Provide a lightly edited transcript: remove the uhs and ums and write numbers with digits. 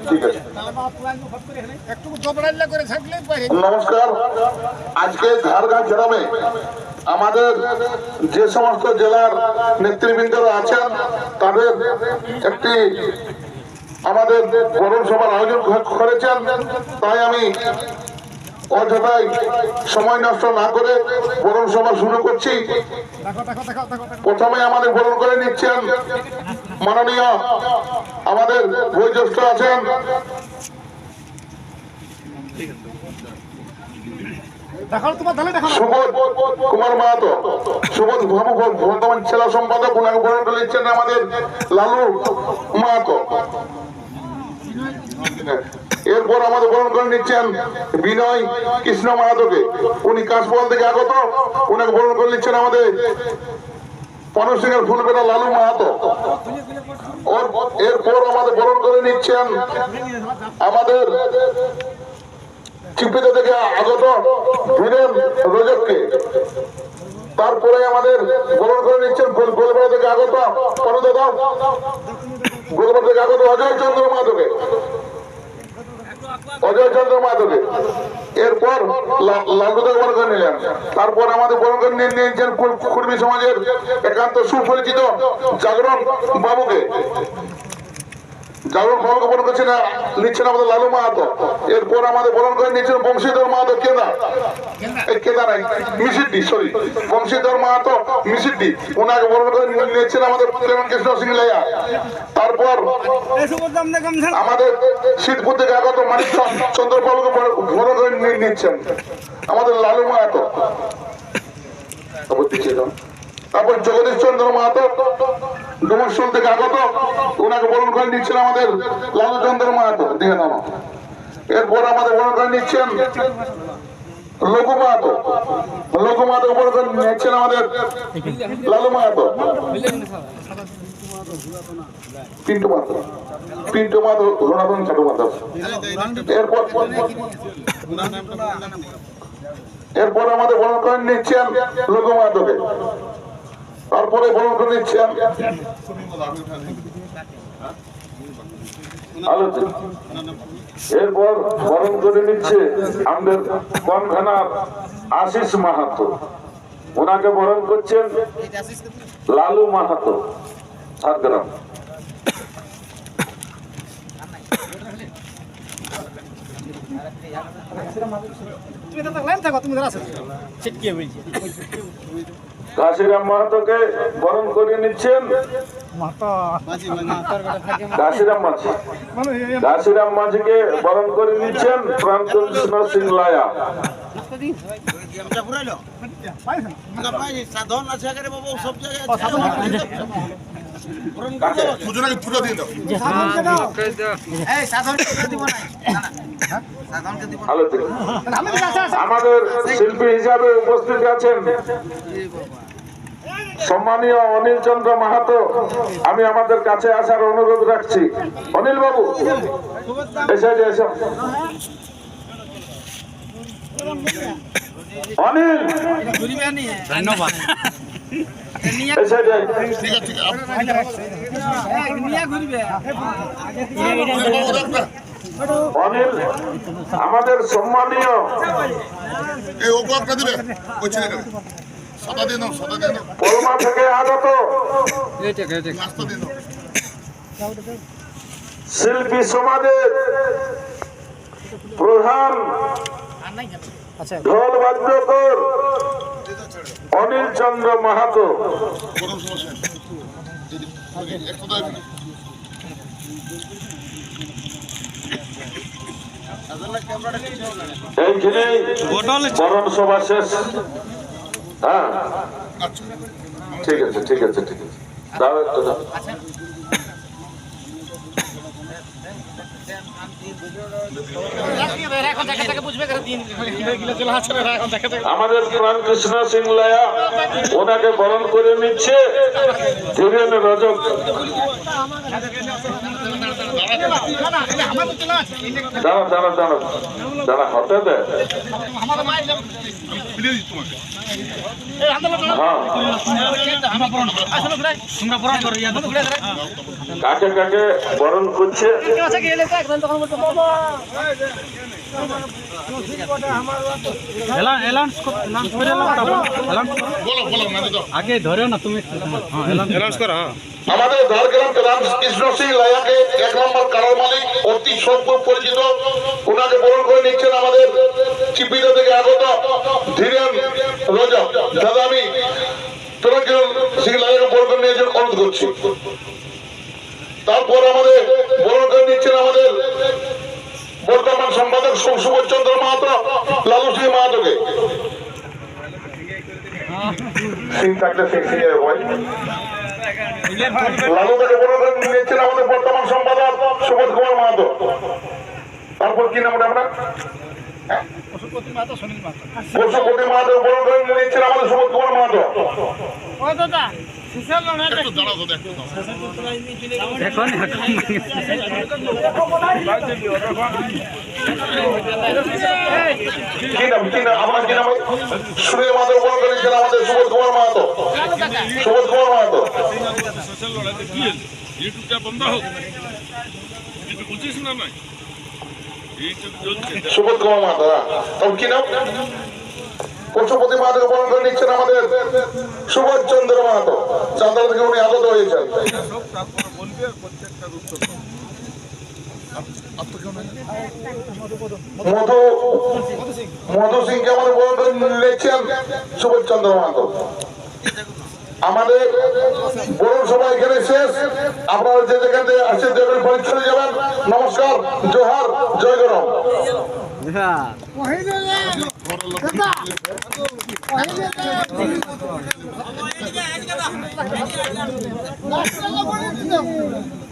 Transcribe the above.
ঠিক আছে। নমস্কার। আজকে ঝাড়গ্রাম গ্রামে আমাদের যে সমস্ত জেলার নেতৃবৃন্দরা আছেন তাদের একটি আমাদের বরণ সভার আয়োজন করেছেন। তাই আমি অযথায় সময় নষ্ট না করে বরণ সভা শুরু করছি। প্রথমে আমাদের বরণ করে নিচ্ছেন মাননীয় আমাদের বয়োজ্যেষ্ঠ আছেন সুবোধ কুমার মাহাতো, সুবোধ বর্তমান জেলা সম্পাদক। ওনাকে বরণ করে নিচ্ছেন আমাদের লালু মাহাতো। এরপর আমাদের বরণ করে নিচ্ছেন বিনয় কৃষ্ণ মাহাতোকে, উনি কাশবল থেকে আগত। ওনাকে বরণ করে নিচ্ছেন আমাদের পনর সিং এর ফুলবেটা লালু মাহাতো। এরপর আমাদের বরণ করে নিচ্ছেন আমাদের চিপিতে থেকে আগত বীরেন রজককে। তারপরে আমাদের বরণ করে নিচ্ছেন গোলপাড়া থেকে আগত পরদাদা, গোলপাড়া থেকে আগত অজয় চন্দ্র মাহাতোকে, অজয় চন্দ্র মাহাতোকে। এরপর লালুদাকে বরণ করে নিলেন। তারপর আমাদের বরণ করে নিয়েছেন কুর্মী সমাজের একান্ত সুপরিচিত জাগরণ বাবুকে, জাগরণ বাবুকে বরণ করছেন নিচ্ছেন আমাদের লালু মাহাতো। এরপর আমাদের বরণ করে নিচ্ছেন বংশীধর মাহাতো কেদা নাই মিসিডি, সরি বংশীধর মাহাতো মিসিডি, ওনাকে বরণ করে নিচ্ছেন আমাদের প্রেমন কৃষ্ণ সিং লাইয়া। তারপর আমাদের শীতপুর থেকে আগত মানিক চন্দ্র বাবুকে বরণ করে নিচ্ছেন আমাদের লালু মাহাতো। তারপর জগদীশ চন্দ্র মাহাতো ডুমরশোল থেকে আগত, ওনাকে বরণ করে নিচ্ছেন আমাদের লালু চন্দ্র মাহাতো। দেখে নাম। এরপর আমাদের বরণ করে নিচ্ছেন লঘু মাহাতো, লঘু মাহাতো বরণ করে নিচ্ছেন আমাদের লালু মাহাতো। পিন্টু মাহাতো, পিন্টু মাহাতো রণাতন চট্টোপাধ্যায়। এরপর আমাদের বরণ করে নিচ্ছেন লঘু মাহাতোকে। তারপরে বরণ করে নিচ্ছেন এরপর বরণ করে নিচ্ছে আমাদের কনভেনার আশিস মাহাতো, ওনাকে বরণ করছেন লালু মাহাতো ঝাড়গ্রাম। কাশিরাম মাহাতোকে বরণ করে নিচ্ছেন কাশিরাম মাঝিকে বরণ করে নিচ্ছেন প্রাণকৃষ্ণ সিং লায়া। আমাদের শিল্পী হিসাবে উপস্থিত আছেন সম্মানীয় অনিল চন্দ্র মাহাতো। আমি আমাদের কাছে আসার অনুরোধ রাখছি। অনিল বাবু এসে অনিল, ধন্যবাদ। অনিল আমাদের সম্মানীয় কলমা থেকে আগত শিল্পী সমাজের প্রধান ঢোল বাদ্যকর অনিল চন্দ্র মাহাতো। এইখানেই বরণ সভা শেষ। হ্যাঁ ঠিক আছে, ঠিক আছে, ঠিক আছে। দাও একটু দাও। আমাদের প্রাণকৃষ্ণ সিং লায়া, ওনাকে বরণ করে নিচ্ছে ধীরেন রজক। দাঁড়া দাঁড়া দাঁড়া দাঁড়া হতে দে হ্যাঁ কাকে কাকে বরণ করছে আগে ধরেও না তুমি আমাদের ঝাড়গ্রাম রামকৃষ্ণ সিং লায়াকে 1 নম্বর কারার মালিক অতি সম্পূর্ণ পরিচিত, ওনাকে বরণ করে নিচ্ছেন আমাদের চিপিদা থেকে আগত ধীরেন রজক। দাদা আমি তরুণ সিং লায়াকে বরণ করে নিয়ে অনুরোধ করছি। তারপর আমাদের বরণ করে নিচ্ছেন আমাদের বর্তমান সম্পাদক সুবোধ চন্দ্র মাহাতো, লালু সিং মাহাতোকে। সিং থাকলে সিং সিং লালু থেকে বরণ করে নিচ্ছেন আমাদের বর্তমান সম্পাদক সুবোধ কুমার মাহাতো। তারপর কি নাম আপনার? পশুপতি মাহাতো বরণ করে নিচ্ছেন আমাদের সুবোধ কুমার মাহাতো। কি নাম আপনার কি নাম? সুনীল মাহাতো বরণ করে নিচ্ছেন আমাদের সুবোধ কুমার মাহাতো। সুবোধ কুমার মাহাতো ইউটিউবটা বন্ধ হোক, কিছু বুঝিস না নাই ইউটিউব চলছে। সুবোধ কুমার মাহাতো। তখন কি নাম? পশুপতি মাহাতোকে বরণ করে নিচ্ছেন আমাদের সুবোধ চন্দ্র মাহাতো। চান্দা থেকে উনি আগত হয়েছেন। মধু সিংকে আমাদের বরণ করে নিচ্ছেন সুবোধ চন্দ্র মাহাতো। আমাদের বরণ সভা এখানে শেষ। আপনারা যে যেখান থেকে আসছে বাড়ি চলে যাবেন। নমস্কার, জোহার, জয় গরম। Last